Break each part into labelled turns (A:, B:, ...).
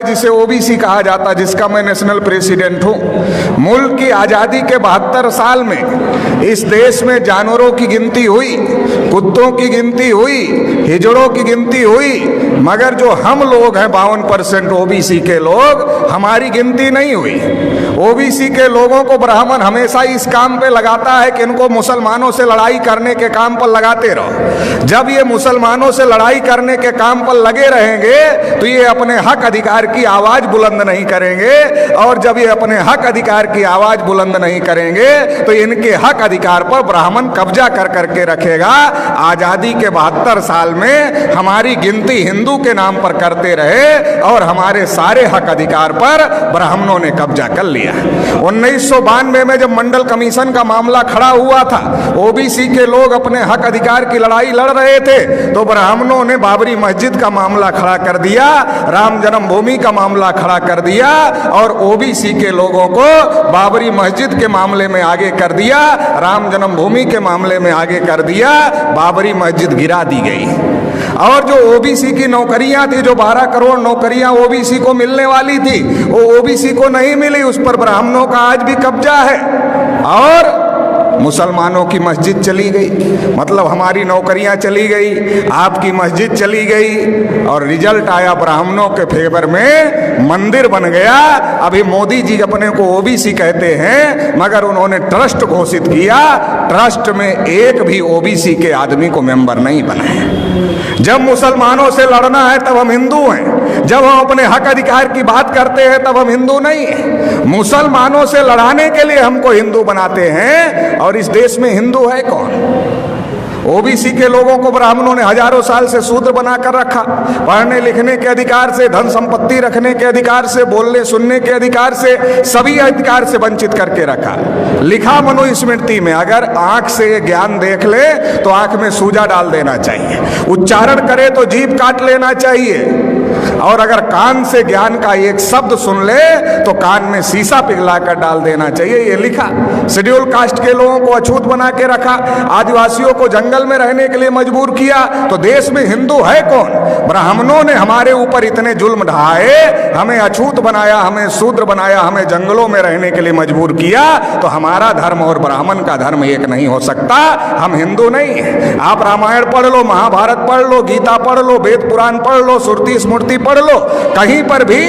A: जिसे ओबीसी कहा जाता, जिसका मैं नेशनल प्रेसिडेंट हूं। मुल्क की आज़ादी के 72 साल में इस देश में जानवरों की गिनती हुई, कुत्तों की गिनती हुई, हिजड़ों की गिनती हुई, मगर जो हम लोग हैं 52% ओबीसी के लोग, हमारी गिनती नहीं हुई। ओबीसी के लोगों को ब्राह्मण हमेशा इस काम पे लगाता है कि इनको मुसलमानों से लड़ाई करने के काम पर लगाते रहो। जब ये मुसलमानों से लड़ाई करने के काम पर लगे रहेंगे तो ये अपने हक अधिकार की आवाज बुलंद नहीं करेंगे, और जब ये अपने हक अधिकार की आवाज बुलंद नहीं करेंगे तो इनके हक अधिकार पर ब्राह्मण कब्जा कर करके रखेगा। आजादी के 72 साल में हमारी गिनती हिंदू के नाम पर करते रहे और हमारे सारे हक अधिकार पर ब्राह्मणों ने कब्जा कर लिया। 1992 में जब मंडल कमीशन का मामला खड़ा हुआ था, ओबीसी के लोग अपने हक अधिकार की लड़ाई लड़ रहे थे, तो ब्राह्मणों ने बाबरी मस्जिद का मामला खड़ा कर दिया, राम जन्मभूमि का मामला खड़ा कर दिया, और ओबीसी के लोगों को बाबरी मस्जिद के मामले में आगे कर दिया, राम जन्मभूमि के मामले में आगे कर दिया। बाबरी मस्जिद गिरा दी गई। और जो ओबीसी की नौकरियां थी, जो 12 करोड़ नौकरियां ओबीसी को मिलने वाली थी, वो ओबीसी को नहीं मिली, उस पर ब्राह्मणों का आज भी कब्जा है। और मुसलमानों की मस्जिद चली गई, मतलब हमारी नौकरियां चली गई, आपकी मस्जिद चली गई, और रिजल्ट आया ब्राह्मणों के फेवर में, मंदिर बन गया। अभी मोदी जी अपने को ओबीसी कहते हैं, मगर उन्होंने ट्रस्ट घोषित किया, ट्रस्ट में एक भी ओबीसी के आदमी को मेंबर नहीं बनाए। जब मुसलमानों से लड़ना है तब हम हिंदू हैं, जब हम अपने हक अधिकार की बात करते हैं तब हम हिंदू नहीं हैं। मुसलमानों से लड़ाने के लिए हमको हिंदू बनाते हैं, और इस देश में हिंदू है कौन? ओबीसी के लोगों को ब्राह्मणों ने हजारों साल से शूद्र बनाकर रखा, पढ़ने लिखने के अधिकार से, धन संपत्ति रखने के अधिकार से, बोलने सुनने के अधिकार से, सभी अधिकार से वंचित करके रखा। लिखा मनुस्मृति में, अगर आंख से ज्ञान देख ले तो आंख में सूजा डाल देना चाहिए, उच्चारण करे तो जीभ काट लेना चाहिए, और अगर कान से ज्ञान का एक शब्द सुन ले तो कान में शीशा पिघलाकर डाल देना चाहिए, ये लिखा। शेड्यूल कास्ट के लोगों को अछूत बना के रखा, आदिवासियों को जंगल में रहने के लिए मजबूर किया, तो देश में हिंदू है कौन? ब्राह्मणों ने हमारे ऊपर इतने जुल्म ढाए, हमें अछूत बनाया, हमें शूद्र बनाया, हमें जंगलों में रहने के लिए मजबूर किया, तो हमारा धर्म और ब्राह्मण का धर्म एक नहीं हो सकता। हम हिंदू नहीं हैं। आप रामायण पढ़ लो, महाभारत पढ़ लो, गीता पढ़ लो, वेद पुराण पढ़ लो, श्रुति स्मृति पढ़ लो, कहीं पर भी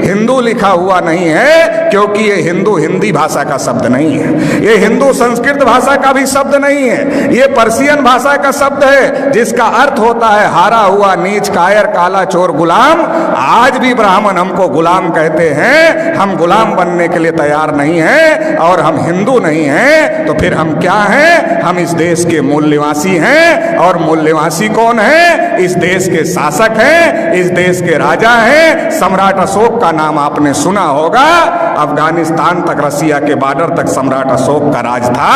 A: हिंदू लिखा हुआ नहीं है, क्योंकि ये हिंदू हिंदी भाषा का शब्द नहीं है, ये हिंदू संस्कृत भाषा का भी शब्द नहीं है, ये पर्शियन भाषा का शब्द है, जिसका अर्थ होता है हारा हुआ, नीच, कायर, काला, चोर, गुलाम। आज भी ब्राह्मण हमको गुलाम कहते हैं, हम गुलाम बनने के लिए तैयार नहीं हैं, और हम हिंदू नहीं हैं, तो फिर हम क्या हैं? हम इस देश के मूल निवासी हैं, और मूल निवासी कौन है? इस देश के शासक हैं, इस देश के राजा हैं। सम्राट अशोक का नाम आपने सुना होगा, अफगानिस्तान तक, रसिया के बॉर्डर तक सम्राट अशोक का राज था।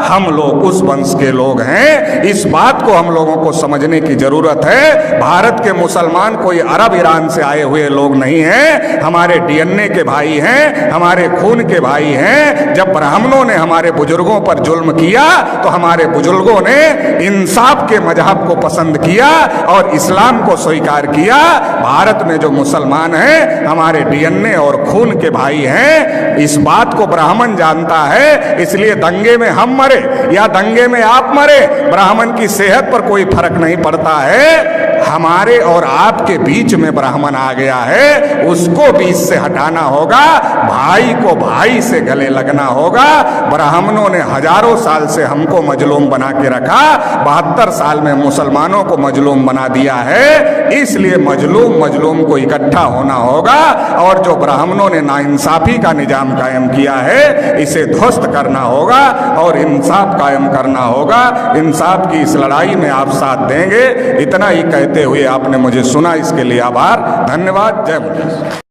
A: हम लोग उस वंश के लोग हैं, इस बात को हम लोगों को समझने की जरूरत है। भारत के मुसलमान कोई अरब ईरान से आए हुए लोग नहीं हैं, हमारे डीएनए के भाई हैं, हमारे खून के भाई हैं। जब ब्राह्मणों ने हमारे बुजुर्गों पर जुल्म किया तो हमारे बुजुर्गों ने इंसाफ के मजहब को पसंद किया और इस्लाम को स्वीकार किया। भारत में जो मुसलमान हैं हमारे डीएनए और खून के भाई हैं, इस बात को ब्राह्मण जानता है। इसलिए दंगे में हम मरे या दंगे में आप मरे, ब्राह्मण की सेहत पर कोई फर्क नहीं पड़ता है। हमारे और आपके बीच में ब्राह्मण आ गया है, उसको बीच से हटाना होगा, भाई को भाई से गले लगना होगा। ब्राह्मणों ने हजारों साल से हमको मजलूम बना के रखा, 72 साल में मुसलमानों को मजलूम बना दिया है। इसलिए मजलूम को इकट्ठा होना होगा, और जो ब्राह्मणों ने नाइंसाफी का निजाम कायम किया है इसे ध्वस्त करना होगा और इंसाफ कायम करना होगा। इंसाफ की इस लड़ाई में आप साथ देंगे, इतना ही कहते हुए आपने मुझे सुना, इसके लिए आभार, धन्यवाद। जय मुनि।